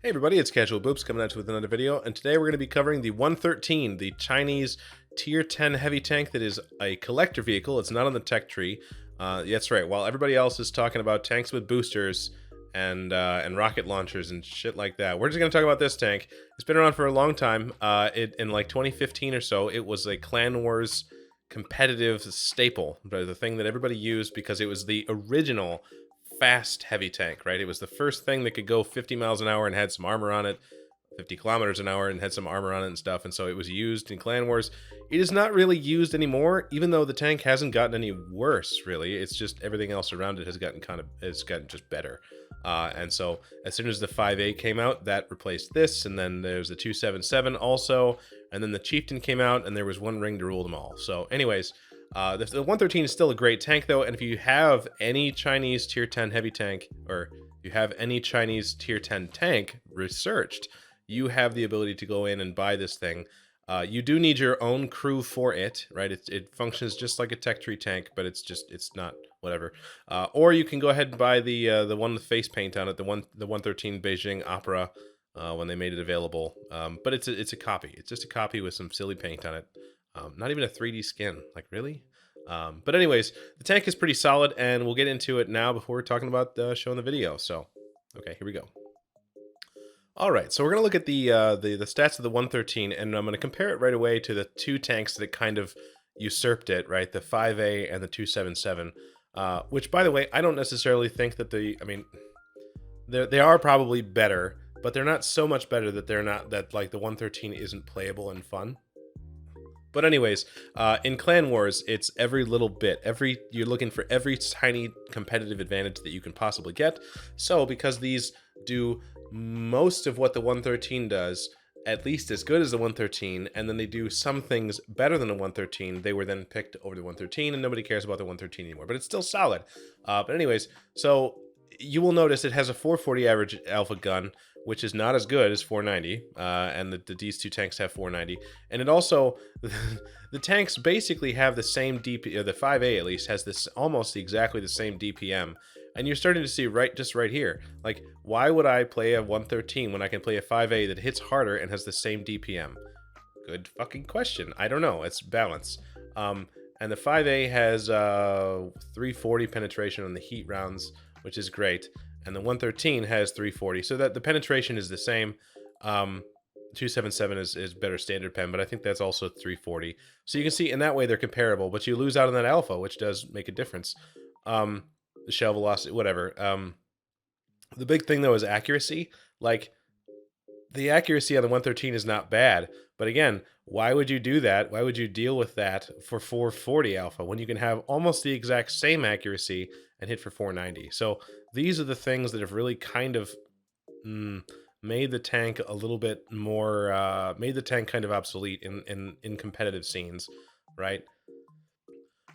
Hey everybody, it's Casual Boops coming at you with another video, and today we're going to be covering the 113, the Chinese Tier 10 heavy tank that is a collector vehicle. It's not on the tech tree. That's right, while everybody else is talking about tanks with boosters and rocket launchers and shit like that, we're just going to talk about this tank. It's been around for a long time. In like 2015 or so, it was a Clan Wars competitive staple, the thing that everybody used because it was the original fast heavy tank, right? It was the first thing that could go 50 miles an hour and had some armor on it, 50 kilometers an hour and had some armor on it and stuff, and so it was used in Clan Wars. It is not really used anymore, even though the tank hasn't gotten any worse, really. It's just everything else around it has gotten just better. And so as soon as the 5A came out, that replaced this, and then there's the 277 also, and then the Chieftain came out, and there was one ring to rule them all. So anyways, the 113 is still a great tank, though, and if you have any Chinese Tier 10 heavy tank, or you have any Chinese Tier 10 tank researched, you have the ability to go in and buy this thing. You do need your own crew for it, right? It functions just like a tech tree tank, but it's not whatever. Or you can go ahead and buy the one with face paint on it, the 113 Beijing Opera, when they made it available. But it's a copy. It's just a copy with some silly paint on it. Not even a 3D skin, like really? But anyways, the tank is pretty solid, and we'll get into it now before we're talking about showing the video. So, okay, here we go. All right, so we're gonna look at the stats of the 113, and I'm gonna compare it right away to the two tanks that kind of usurped it, right? The 5A and the 277. Which, by the way, I don't necessarily think that I mean, they are probably better, but they're not so much better that like the 113 isn't playable and fun. But anyways, in Clan Wars, it's every little bit. You're looking for every tiny competitive advantage that you can possibly get. So because these do most of what the 113 does, at least as good as the 113, and then they do some things better than the 113, they were then picked over the 113, and nobody cares about the 113 anymore. But it's still solid. But anyways, so you will notice it has a 440 average alpha gun, which is not as good as 490, and these two tanks have 490. And it also, the tanks basically have the same DP, or the 5A at least, has this almost exactly the same DPM. And you're starting to see just right here, like, why would I play a 113 when I can play a 5A that hits harder and has the same DPM? Good fucking question. I don't know. It's balance. And the 5A has 340 penetration on the heat rounds, which is great. And the 113 has 340, so that the penetration is the same. 277 is better standard pen, but I think that's also 340. So you can see in that way they're comparable, but you lose out on that alpha, which does make a difference. The shell velocity, whatever. The big thing though is accuracy. Like, the accuracy on the 113 is not bad, but again, why would you do that? Why would you deal with that for 440 alpha when you can have almost the exact same accuracy and hit for 490? So these are the things that have really kind of made the tank a little bit more, made the tank kind of obsolete in competitive scenes, right?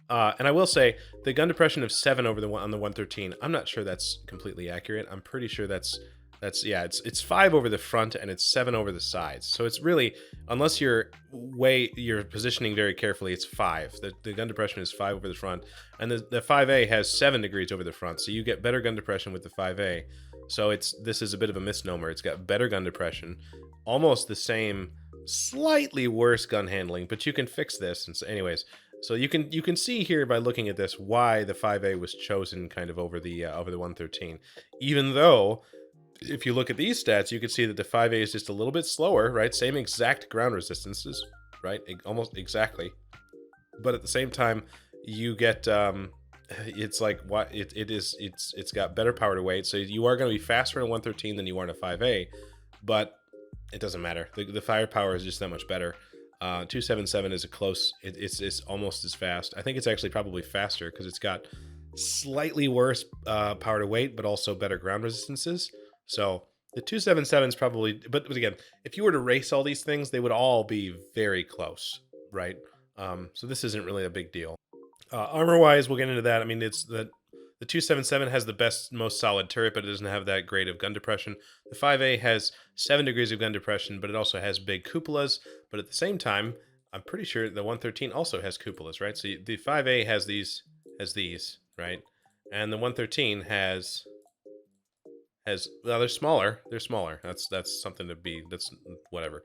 And I will say the gun depression of 7 over on the 113. I'm not sure that's completely accurate. I'm pretty sure that's yeah, it's 5 over the front and it's 7 over the sides. So it's really, unless you're positioning very carefully, it's 5. The gun depression is 5 over the front, and the 5A has 7 degrees over the front. So you get better gun depression with the 5A. So this is a bit of a misnomer. It's got better gun depression, almost the same, slightly worse gun handling, but you can fix this. And so anyways, so you can see here by looking at this why the 5A was chosen kind of over the 113, even though, if you look at these stats, you can see that the 5A is just a little bit slower, right? Same exact ground resistances, right? Almost exactly. But at the same time, you get, it's like, it's got better power to weight. So you are going to be faster in a 113 than you are in a 5A, but it doesn't matter. The firepower is just that much better. 277 is it's almost as fast. I think it's actually probably faster because it's got slightly worse power to weight, but also better ground resistances. So the 277 is probably, but again, if you were to race all these things, they would all be very close, right? So this isn't really a big deal. Armor-wise, we'll get into that. I mean, it's the 277 has the best, most solid turret, but it doesn't have that great of gun depression. The 5A has 7 degrees of gun depression, but it also has big cupolas. But at the same time, I'm pretty sure the 113 also has cupolas, right? So the 5A has these, right? And the 113 has has, well, they're smaller. They're smaller. That's something to be. That's whatever.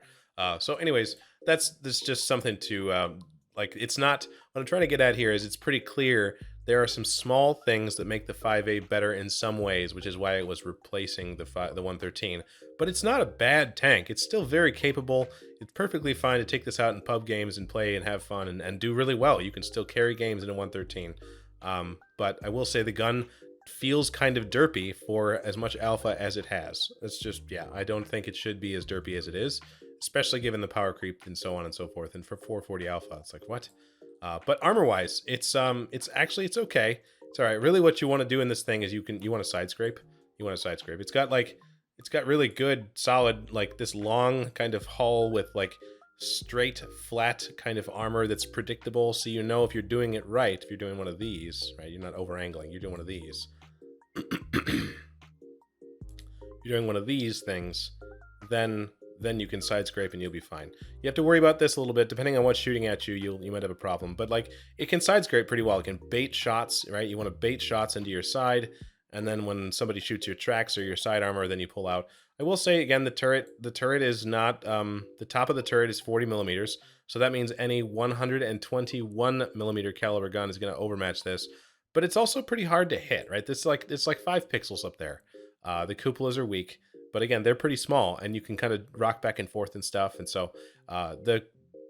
So, anyways, that's just something to like. It's not what I'm trying to get at here is it's pretty clear there are some small things that make the 5A better in some ways, which is why it was replacing the 113. But it's not a bad tank. It's still very capable. It's perfectly fine to take this out in pub games and play and have fun and do really well. You can still carry games in a 113. But I will say the gun feels kind of derpy for as much alpha as it has. It's just, yeah, I don't think it should be as derpy as it is, especially given the power creep and so on and so forth. And for 440 alpha, it's like, what? But armor-wise, it's actually, it's okay. It's all right. Really what you want to do in this thing is you want to side scrape. You want to side scrape. It's got really good, solid, like this long kind of hull with like straight, flat kind of armor that's predictable. So you know if you're doing it right, if you're doing one of these, right? You're not over-angling. You're doing one of these. You're doing one of these things, then you can side scrape and you'll be fine. You have to worry about this a little bit. Depending on what's shooting at you, you might have a problem. But like, it can side scrape pretty well. It can bait shots, right? You want to bait shots into your side, and then when somebody shoots your tracks or your side armor, then you pull out. I will say again, the turret is not, the top of the turret is 40 millimeters. So that means any 121 millimeter caliber gun is going to overmatch this. But it's also pretty hard to hit, right? It's like 5 pixels up there. The cupolas are weak, but again, they're pretty small, and you can kind of rock back and forth and stuff. And so the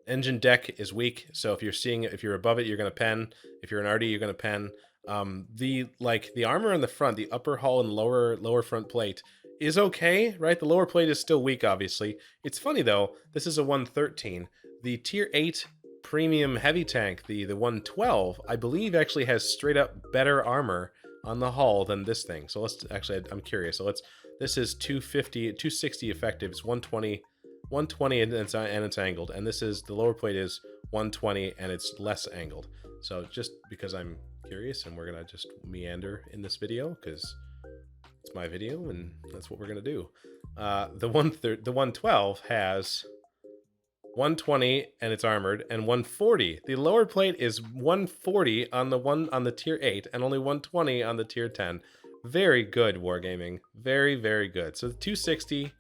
engine deck is weak. So if you're above it, you're going to pen. If you're an RD, you're going to pen. The armor in the front, the upper hull and lower front plate is okay, right? The lower plate is still weak, obviously. It's funny though. This is a 113. The tier 8 premium heavy tank, the 112, I believe actually has straight up better armor on the hull than this thing. So let's actually, I'm curious. So this is 260 effective. It's 120 and it's angled. And this is, the lower plate is 120 and it's less angled. So just because I'm curious, and we're gonna just meander in this video because it's my video and that's what we're gonna do. The 112 has 120 and it's armored, and 140. The lower plate is 140 on the tier 8 and only 120 on the tier 10. Very good wargaming. Very, very good. So 260,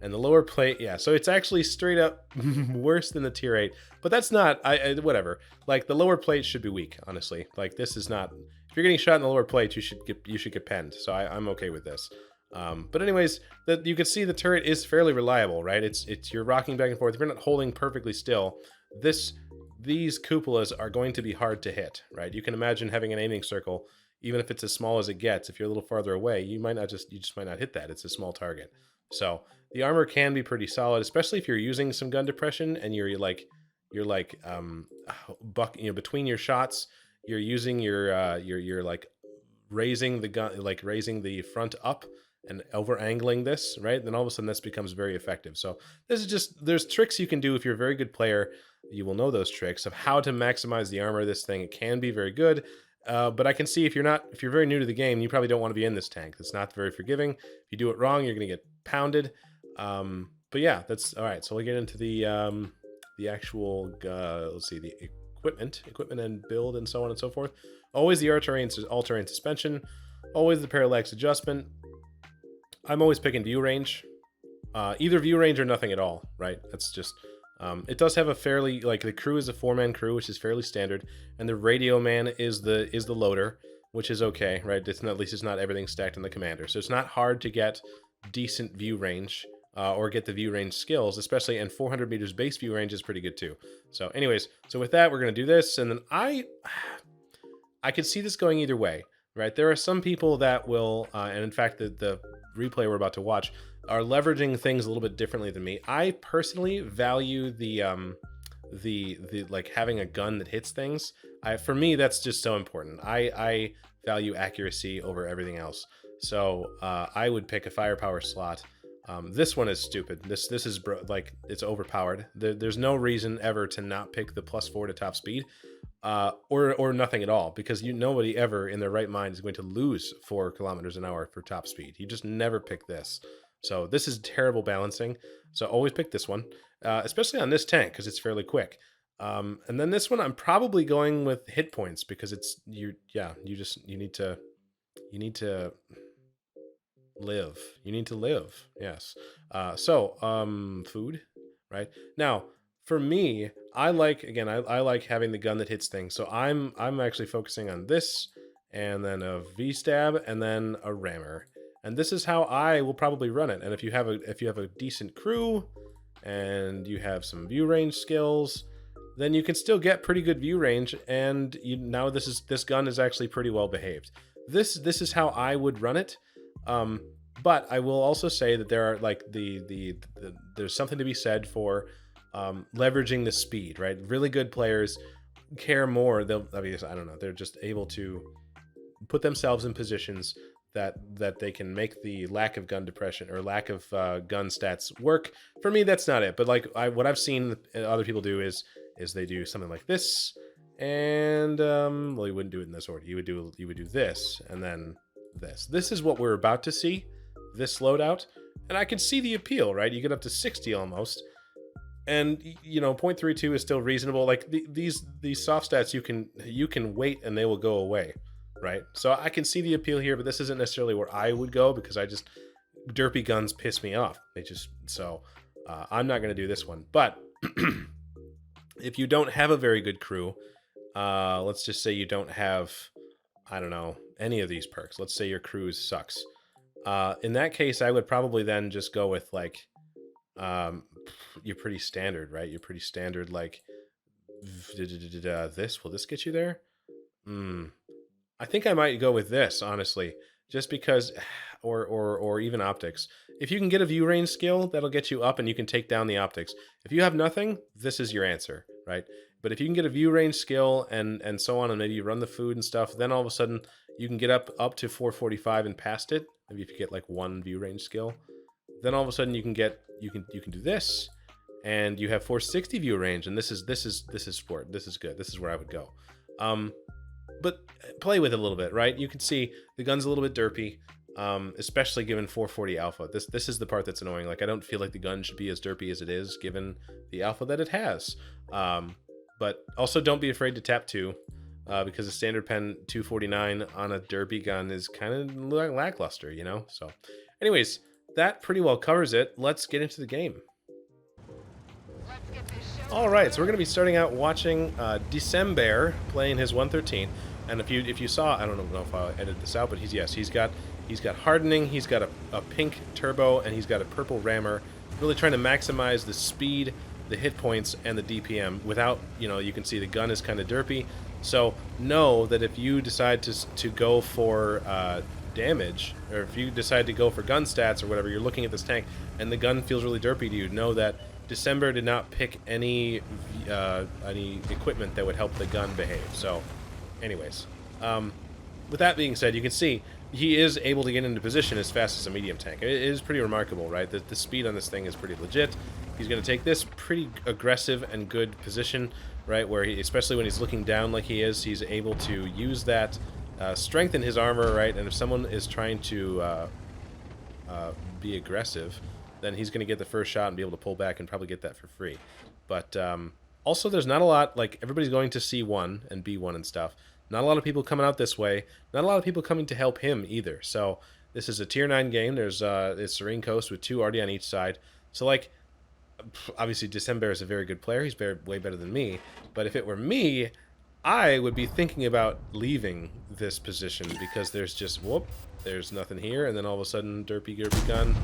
and the lower plate, yeah. So it's actually straight up worse than the tier 8, but that's not, whatever. Like the lower plate should be weak, honestly. Like this is not, if you're getting shot in the lower plate, you should get penned. So I'm okay with this. But anyways, you can see the turret is fairly reliable, right? You're rocking back and forth. If you're not holding perfectly still, these cupolas are going to be hard to hit, right? You can imagine having an aiming circle, even if it's as small as it gets. If you're a little farther away, you just might not hit that. It's a small target. So the armor can be pretty solid, especially if you're using some gun depression and you're between your shots, you're using you're like raising the gun, like raising the front up and over angling this, right? Then all of a sudden this becomes very effective. So this is just, there's tricks you can do if you're a very good player. You will know those tricks of how to maximize the armor of this thing. It can be very good. But I can see if you're very new to the game, you probably don't want to be in this tank. It's not very forgiving. If you do it wrong, you're going to get pounded. But yeah, that's all right. So we'll get into the actual, let's see, the equipment and build and so on and so forth. Always the all-terrain suspension. Always the parallax adjustment. I'm always picking view range. Either view range or nothing at all, right? That's just, it does have a fairly, like the crew is a 4-man crew, which is fairly standard. And the radio man is the loader, which is okay, right? It's not, at least it's not everything stacked on the commander. So it's not hard to get decent view range or get the view range skills, especially, and 400 meters base view range is pretty good too. So anyways, so with that, we're going to do this. And then I could see this going either way, right? There are some people that will, and in fact, the replay we're about to watch are leveraging things a little bit differently than me. I personally value the like having a gun that hits things. For me, that's just so important. I value accuracy over everything else. So I would pick a firepower slot. This one is stupid. This is like, it's overpowered. There's no reason ever to not pick the +4 to top speed. Or nothing at all, because nobody ever in their right mind is going to lose 4 kilometers an hour for top speed. You just never pick this. So this is terrible balancing. So always pick this one, especially on this tank because it's fairly quick. And then this one, I'm probably going with hit points because it's you need to You need to live. You need to live. Yes. Food, right? Now, for me, I like, again, I like having the gun that hits things. So I'm actually focusing on this, and then a V-stab, and then a rammer. And this is how I will probably run it. And if you have a decent crew and you have some view range skills, then you can still get pretty good view range, and now this gun is actually pretty well behaved. This is how I would run it. But I will also say that there are like there's something to be said for leveraging the speed, right? Really good players care more. I don't know. They're just able to put themselves in positions that they can make the lack of gun depression or lack of gun stats work. For me, that's not it. But like what I've seen other people do is they do something like this, and well, you wouldn't do it in this order. You would do this, and then this. This is what we're about to see. This loadout, and I can see the appeal, right? You get up to 60 almost, and you know 0.32 is still reasonable. Like these soft stats, you can wait and they will go away, right? So I can see the appeal here, but this isn't necessarily where I would go because derpy guns piss me off. I'm not going to do this one. But if you don't have a very good crew, let's just say you don't have, I don't know, any of these perks. Let's say your crew sucks. In that case, I would probably then just go with like, you're pretty standard, right? You're pretty standard, like, this. Will this get you there? I think I might go with this, honestly, just because, or even optics. If you can get a view range skill, that'll get you up and you can take down the optics. If you have nothing, this is your answer, right? But if you can get a view range skill and so on, and maybe you run the food and stuff, then all of a sudden you can get up to 445 and past it. Maybe if you get like one view range skill, then all of a sudden you can do this, and you have 460 view range, and this is sport. This is good. This is where I would go. But play with it a little bit, right? You can see the gun's a little bit derpy, especially given 440 alpha. This is the part that's annoying. Like, I don't feel like the gun should be as derpy as it is given the alpha that it has. But also don't be afraid to tap 2. Because a standard pen 249 on a derpy gun is kind of lackluster, you know? So anyways, that pretty well covers it. Let's get into the game. All right, so we're going to be starting out watching December playing his 113. And if you saw, I don't know if I'll edit this out, but he's got hardening, he's got a pink turbo, and he's got a purple rammer, really trying to maximize the speed, the hit points, and the DPM without, you can see the gun is kind of derpy. So know that if you decide to go for damage, or if you decide to go for gun stats or whatever, you're looking at this tank and the gun feels really derpy to you, know that December did not pick any equipment that would help the gun behave. So anyways, with that being said, you can see he is able to get into position as fast as a medium tank. It is pretty remarkable, right? The speed on this thing is pretty legit. He's going to take this pretty aggressive and good position, right, where especially when he's looking down like he is, he's able to use that, strengthen his armor, right, and if someone is trying to be aggressive, then he's going to get the first shot and be able to pull back and probably get that for free. But also there's not a lot, like, everybody's going to C1 and B1 and stuff. Not a lot of people coming out this way, not a lot of people coming to help him either. So this is a tier 9 game. There's it's Serene Coast with 2 RD on each side. So, like, obviously December is a very good player. He's way better than me. But if it were me, I would be thinking about leaving this position because there's just, there's nothing here, and then all of a sudden derpy gun,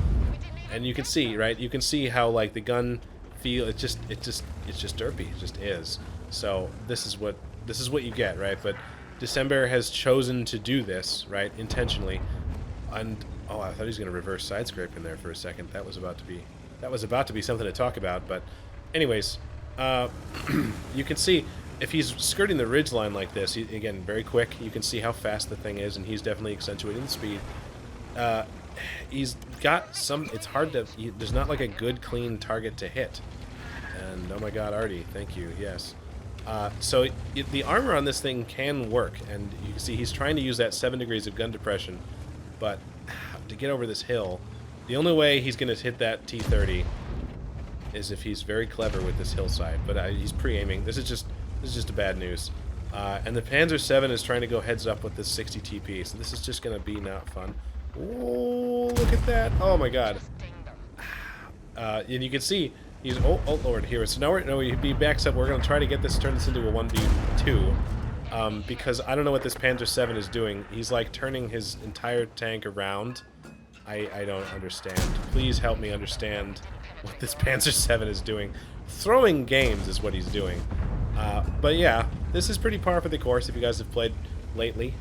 and you can see, right? You can see how, like, the gun it's just derpy. It just is. So this is what you get, right? But December has chosen to do this, right, intentionally. And oh, I thought he was going to reverse sidescraping there for a second. That was about to be something to talk about. But anyways, you can see if he's skirting the ridge line like this, again, very quick. You can see how fast the thing is, and he's definitely accentuating the speed. He's got some. It's hard to. There's not like a good, clean target to hit. And oh my God, Artie, thank you. Yes. So the armor on this thing can work, and you can see he's trying to use that 7 degrees of gun depression, but to get over this hill, the only way he's going to hit that T30 is if he's very clever with this hillside. But he's pre-aiming. This is just a bad news. And the Panzer 7 is trying to go heads up with this 60 TP, so this is just going to be not fun. Oh, look at that. Oh my god. And you can see, he's, oh lord, here. So now he backs up. We're going to try to get this, turn this into a 1v2. Because I don't know what this Panzer 7 is doing. He's like turning his entire tank around. I don't understand. Please help me understand what this Panzer 7 is doing. Throwing games is what he's doing. But yeah, this is pretty par for the course if you guys have played lately,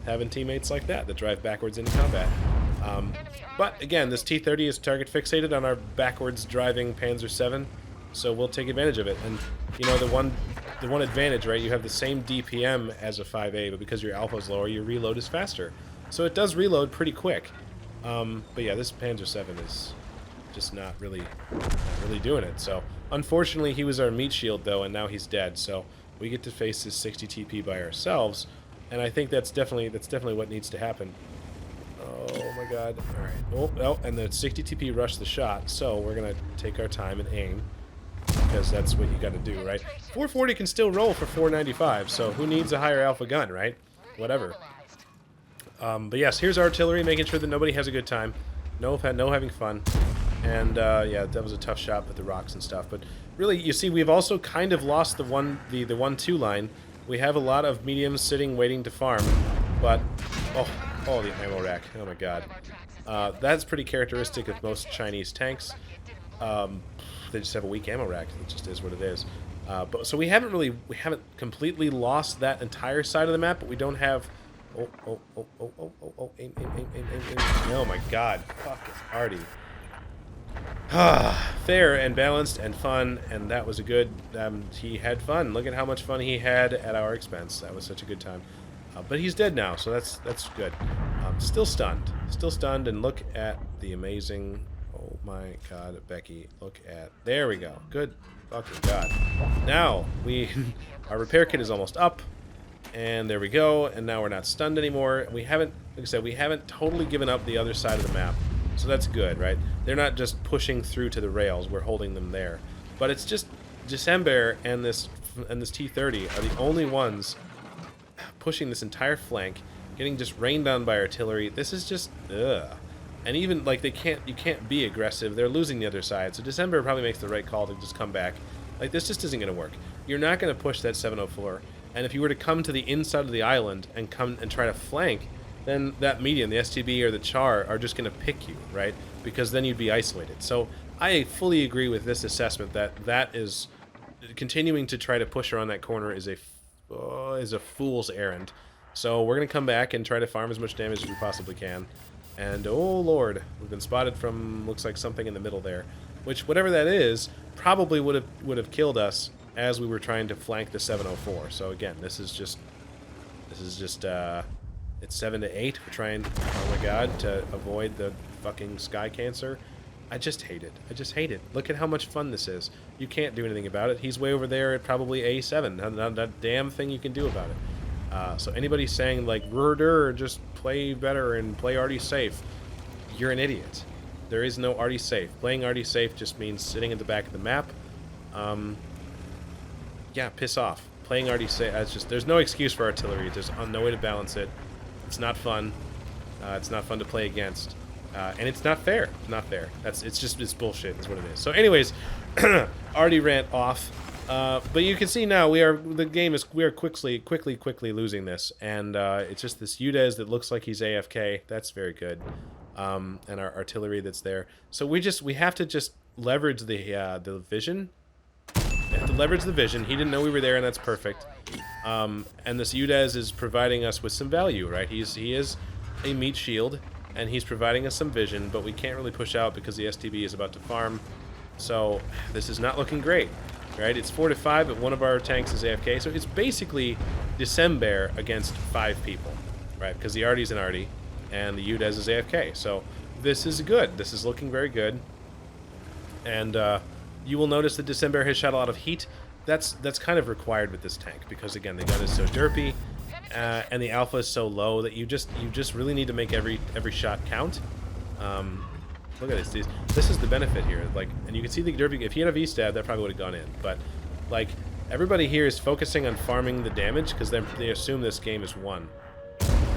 having teammates like that drive backwards into combat. But again, this T-30 is target fixated on our backwards driving Panzer 7, so we'll take advantage of it. And you know, the one advantage, right? You have the same DPM as a 5A, but because your alpha's lower, your reload is faster. So it does reload pretty quick. But yeah, this Panzer 7 is just not really doing it. So unfortunately, he was our meat shield though, and now he's dead. So we get to face this 60 TP by ourselves, and I think that's definitely what needs to happen. Oh my god! All right. Oh, and the 60 TP rushed the shot. So we're gonna take our time and aim, because that's what you got to do, right? 440 can still roll for 495. So who needs a higher alpha gun, right? Whatever. But yes, here's artillery, making sure that nobody has a good time. No having fun. And yeah, that was a tough shot with the rocks and stuff. But really, you see, we've also kind of lost the 1-2 line. We have a lot of mediums sitting waiting to farm. But oh, the ammo rack. Oh my god. That's pretty characteristic of most Chinese tanks. They just have a weak ammo rack. It just is what it is. But so we haven't completely lost that entire side of the map, but we don't have. Aim. Oh my god. Fuck, it's Artie. Fair and balanced and fun, and that was a good, he had fun. Look at how much fun he had at our expense. That was such a good time. But he's dead now, so that's good. Still stunned, and look at the amazing, oh my god, Becky, look at, there we go. Good fucking god. Now, our repair kit is almost up. And there we go, and now we're not stunned anymore. We haven't, like I said, we haven't totally given up the other side of the map. So that's good, right? They're not just pushing through to the rails, we're holding them there. But it's just December and this T-30 are the only ones pushing this entire flank, getting just rained on by artillery. This is just, ugh. And even, like, you can't be aggressive. They're losing the other side. So December probably makes the right call to just come back. Like, this just isn't going to work. You're not going to push that 704. And if you were to come to the inside of the island and come and try to flank, then that medium, the STB or the Char, are just going to pick you, right? Because then you'd be isolated. So I fully agree with this assessment that is continuing to try to push around that corner is a fool's errand. So we're going to come back and try to farm as much damage as we possibly can. And oh lord, we've been spotted from, looks like something in the middle there, which whatever that is probably would have killed us as we were trying to flank the 704. So again, this is just it's 7 to 8. We're trying, oh my god, to avoid the fucking sky cancer. I just hate it. Look at how much fun this is. You can't do anything about it. He's way over there at probably A7. Not a damn thing you can do about it. So anybody saying like, just play better and play Artie safe, you're an idiot. There is no Artie safe. Playing Artie safe just means sitting at the back of the map. Yeah, piss off. Playing Artie safe, there's no excuse for artillery. There's no way to balance it. It's not fun. It's not fun to play against. And it's not fair. It's not fair. It's bullshit is what it is. So anyways, Artie ran off. But you can see now we are quickly losing this. And it's just this Udez that looks like he's AFK. That's very good. And our artillery that's there. So we have to just leverage the vision. We have to leverage the vision. He didn't know we were there, and that's perfect. And this Udez is providing us with some value, right? He is a meat shield, and he's providing us some vision, but we can't really push out because the STB is about to farm. So this is not looking great, right? It's 4 to 5, but one of our tanks is AFK. So it's basically December against 5 people, right? Because the Artie's an Artie, and the Udez is AFK. So this is good. This is looking very good. And you will notice that December has shot a lot of heat. That's kind of required with this tank because again the gun is so derpy, and the alpha is so low that you just really need to make every shot count. Look at this is the benefit here. Like, and you can see the derpy. If he had a V-stab, that probably would have gone in. But like Everybody here is focusing on farming the damage because they assume this game is won.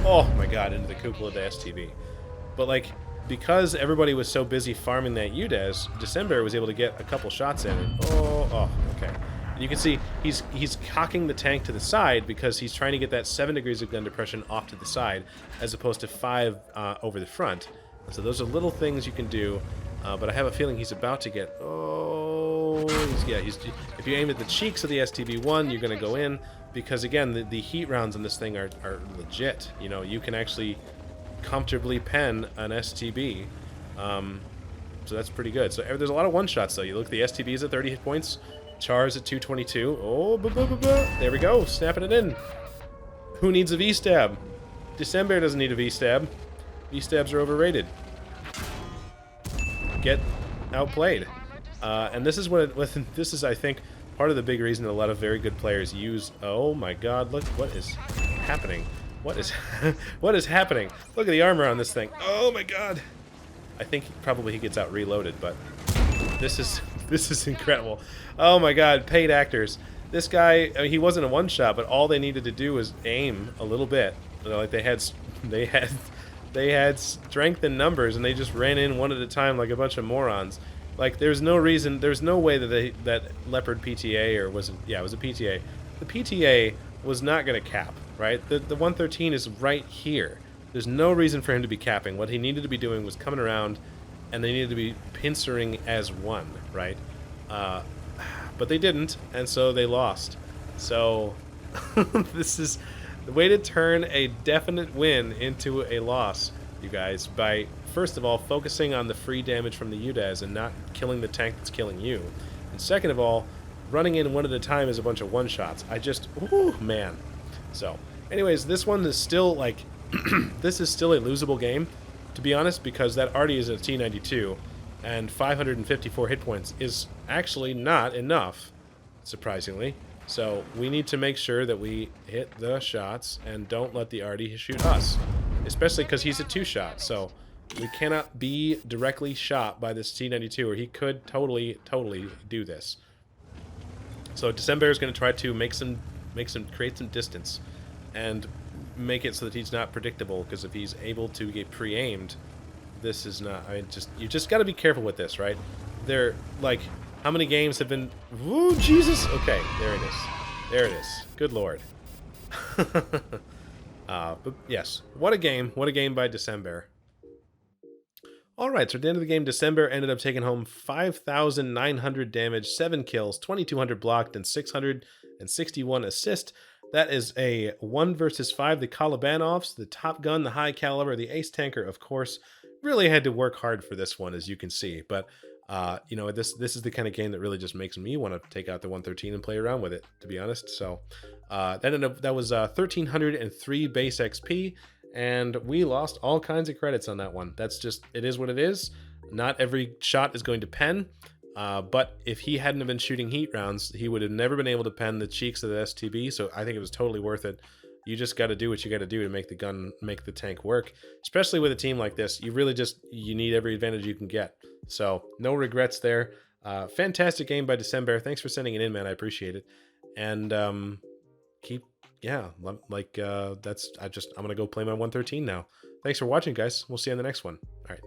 Oh my god, into the Kukla of the STB. But like, because everybody was so busy farming that UDES, December was able to get a couple shots in. And oh, okay. And you can see he's cocking the tank to the side because he's trying to get that 7 degrees of gun depression off to the side, as opposed to 5 over the front. So those are little things you can do. But I have a feeling he's about to get... Oh, if you aim at the cheeks of the STB-1, you're going to go in. Because, again, the heat rounds on this thing are legit. You know, you can actually comfortably pen an STB. So that's pretty good. So there's a lot of one-shots, though. You look, the STB's at 30 hit points. Char's at 222. Oh, there we go. Snapping it in. Who needs a V-stab? December doesn't need a V-stab. V-stabs are overrated. Get outplayed. And this is this is, I think, part of the big reason that a lot of very good players use... Oh my god, look, what is happening? What is what is happening? Look at the armor on this thing. Oh my god. I think probably he gets out reloaded, but this is incredible. Oh my god, paid actors. This guy, I mean, he wasn't a one-shot, but all they needed to do was aim a little bit. You know, like they had strength in numbers, and they just ran in one at a time like a bunch of morons. Like, there's no reason, there's no way that Leopard PTA, or was it, yeah, it was a PTA. The PTA was not going to cap, right? The 113 is right here. There's no reason for him to be capping. What he needed to be doing was coming around, and they needed to be pincering as one, right? But they didn't, and so they lost. So, this is the way to turn a definite win into a loss, you guys, by, first of all, focusing on the free damage from the UDES and not killing the tank that's killing you. And second of all, running in one at a time is a bunch of one-shots. Ooh, man. So, anyways, this one is still, like, this is still a losable game, to be honest, because that Artie is a T92, and 554 hit points is actually not enough, surprisingly. So we need to make sure that we hit the shots and don't let the Artie shoot us, especially because he's a two-shot. So we cannot be directly shot by this T92, or he could totally do this. So December is going to try to create some distance and make it so that he's not predictable, because if he's able to get pre-aimed, this is not, I mean, you just got to be careful with this, right? They're like, how many games have been... Woo, Jesus! Okay, there it is. There it is. Good lord. But yes, what a game. What a game by December. Alright, so at the end of the game, December ended up taking home 5,900 damage, 7 kills, 2,200 blocked, and 661 assist. That is a 1 versus 5. The Kalabanovs, the Top Gun, the High Caliber, the Ace Tanker, of course, really had to work hard for this one, as you can see. But you know, this is the kind of game that really just makes me want to take out the 113 and play around with it, to be honest. So that was 1,303 base XP, and we lost all kinds of credits on that one. That's just, it is what it is. Not every shot is going to pen, but if he hadn't have been shooting heat rounds, he would have never been able to pen the cheeks of the STB, so I think it was totally worth it. You just got to do what you got to do to make the tank work, especially with a team like this. You really you need every advantage you can get. So no regrets there. Fantastic game by December. Thanks for sending it in, man. I appreciate it. And I'm gonna go play my 113 now. Thanks for watching, guys. We'll see you on the next one. All right.